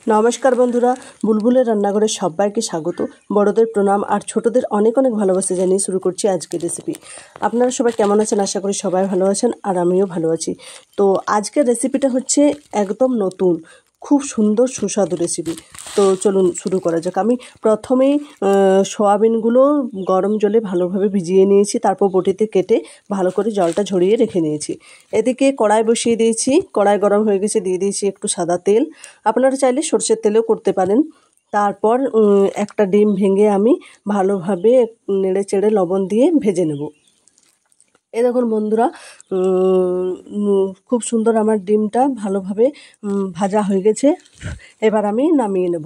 নমস্কার বন্ধুরা, বুলবুলের রান্নাঘরে সবাইকে স্বাগত। বড়দের প্রণাম আর ছোটদের অনেক অনেক ভালোবাসা জানিয়ে শুরু করছি আজকের রেসিপি। আপনারা সবাই কেমন আছেন? আশা করি সবাই ভালো আছেন আর আমিও ভালো আছি। তো আজকের রেসিপিটা হচ্ছে একদম নতুন, খুব সুন্দর সুস্বাদু রেসিপি। তো চলুন শুরু করা যাক। আমি প্রথমেই সয়াবিনগুলো গরম জলে ভালোভাবে ভিজিয়ে নিয়েছি, তারপর বটিতে কেটে ভালো করে জলটা ঝরিয়ে রেখে নিয়েছি। এদিকে কড়াই বসিয়ে দিয়েছি, কড়াই গরম হয়ে গেছে, দিয়ে দিয়েছি একটু সাদা তেল। আপনারা চাইলে সরষের তেলেও করতে পারেন। তারপর একটা ডিম ভেঙে আমি ভালোভাবে নেড়ে চেড়ে লবণ দিয়ে ভেজে নেব। এই দেখুন বন্ধুরা, খুব সুন্দর আমার ডিমটা ভালোভাবে ভাজা হয়ে গেছে। এবার আমি নামিয়ে নেব।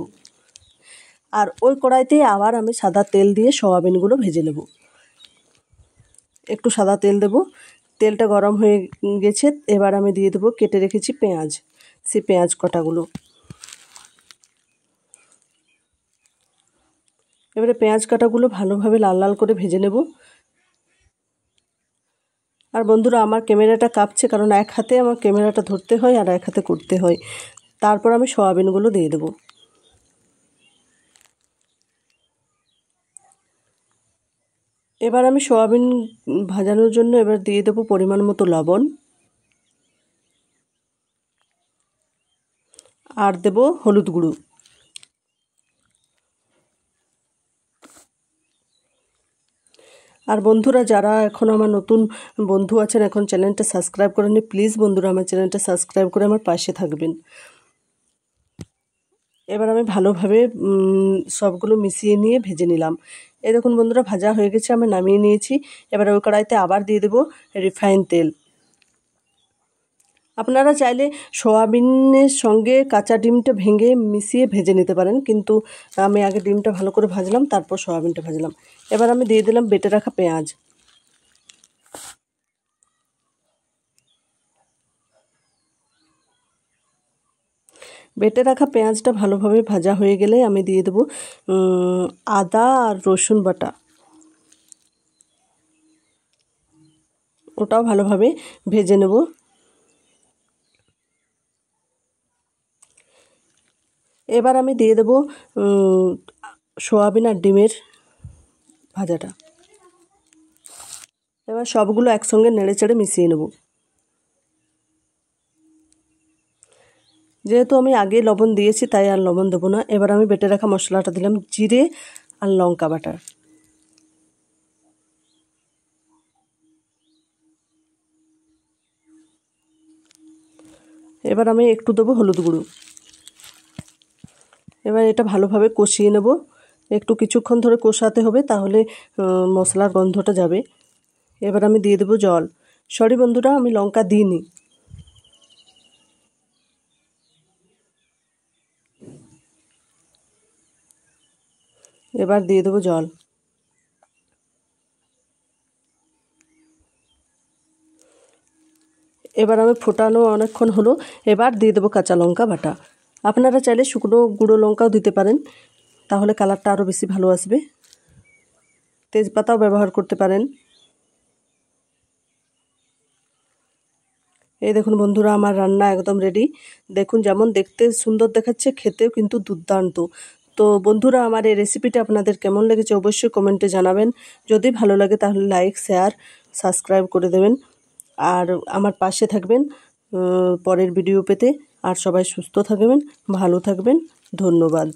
আর ওই কড়াইতেই আবার আমি সাদা তেল দিয়ে সয়াবিনগুলো ভেজে নেব। একটু সাদা তেল দেব। তেলটা গরম হয়ে গেছে, এবার আমি দিয়ে দেবো কেটে রেখেছি পেঁয়াজ, সেই পেঁয়াজ কটাগুলো। এবারে পেঁয়াজ কাটাগুলো ভালোভাবে লাল লাল করে ভেজে নেব। আর বন্ধুরা, আমার ক্যামেরাটা কাঁপছে, কারণ এক হাতে আমার ক্যামেরাটা ধরতে হয় আর এক হাতে করতে হয়। তারপর আমি সয়াবিনগুলো দিয়ে দেব। এবার আমি সয়াবিন ভাজানোর জন্য এবার দিয়ে দেব পরিমাণ মতো লবণ, আর দেব হলুদ গুঁড়ো। আর বন্ধুরা, যারা এখন আমার নতুন বন্ধু আছেন, এখন চ্যানেলটা সাবস্ক্রাইব করেননি, প্লিজ বন্ধুরা আমার চ্যানেলটা সাবস্ক্রাইব করে আমার পাশে থাকবেন। এবার আমি ভালোভাবে সবগুলো মিশিয়ে নিয়ে ভেজে নিলাম। এই দেখুন বন্ধুরা, ভাজা হয়ে গেছে, আমি নামিয়ে নিয়েছি। এবার ওই কড়াইতে আবার দিয়ে দেবো রিফাইন তেল। আপনারা চাইলে সয়াবিনের সঙ্গে কাঁচা ডিমটা ভেঙে মিশিয়ে ভেজে নিতে পারেন, কিন্তু আমি আগে ডিমটা ভালো করে ভাজলাম, তারপর সয়াবিনটা ভাজলাম। এবার আমি দিয়ে দিলাম বেটে রাখা পেঁয়াজ। বেটে রাখা পেঁয়াজটা ভালোভাবে ভাজা হয়ে গেলে আমি দিয়ে দেবো আদা আর রসুন বাটা। ওটাও ভালোভাবে ভেজে নেব। এবার আমি দিয়ে দেবো সয়াবিন আর ডিমের ভাজাটা। এবার সবগুলো একসঙ্গে নেড়ে চেড়ে মিশিয়ে নেব। যেহেতু আমি আগে লবণ দিয়েছি, তাই আর লবণ দেবো না। এবার আমি বেটে রাখা মশলাটা দিলাম, জিরে আর লঙ্কা বাটা। এবার আমি একটু দেবো হলুদ গুঁড়ো। এবার এটা ভালোভাবে কষিয়ে নেব। একটু কিছুক্ষণ ধরে কষাতে হবে, তাহলে মশলার গন্ধটা যাবে। এবার আমি দিয়ে দেবো জল। সরি বন্ধুরা, আমি লঙ্কা দিইনি। এবার দিয়ে দেবো জল। এবার আমি ফোটানো অনেকক্ষণ হলো, এবার দিয়ে দেবো কাঁচা লঙ্কা বাটা। আপনারা চাইলে শুকনো গুঁড়ো লঙ্কাও দিতে পারেন, তাহলে কালারটা আরও বেশি ভালো আসবে। তেজপাতাও ব্যবহার করতে পারেন। এই দেখুন বন্ধুরা, আমার রান্না একদম রেডি। দেখুন, যেমন দেখতে সুন্দর দেখাচ্ছে, খেতেও কিন্তু দুর্দান্ত। তো বন্ধুরা, আমার এই রেসিপিটা আপনাদের কেমন লেগেছে অবশ্যই কমেন্টে জানাবেন। যদি ভালো লাগে তাহলে লাইক, শেয়ার, সাবস্ক্রাইব করে দেবেন। আর আমার পাশে থাকবেন পরের ভিডিও পেতে। আর সবাই সুস্থ থাকবেন, ভালো থাকবেন। ধন্যবাদ।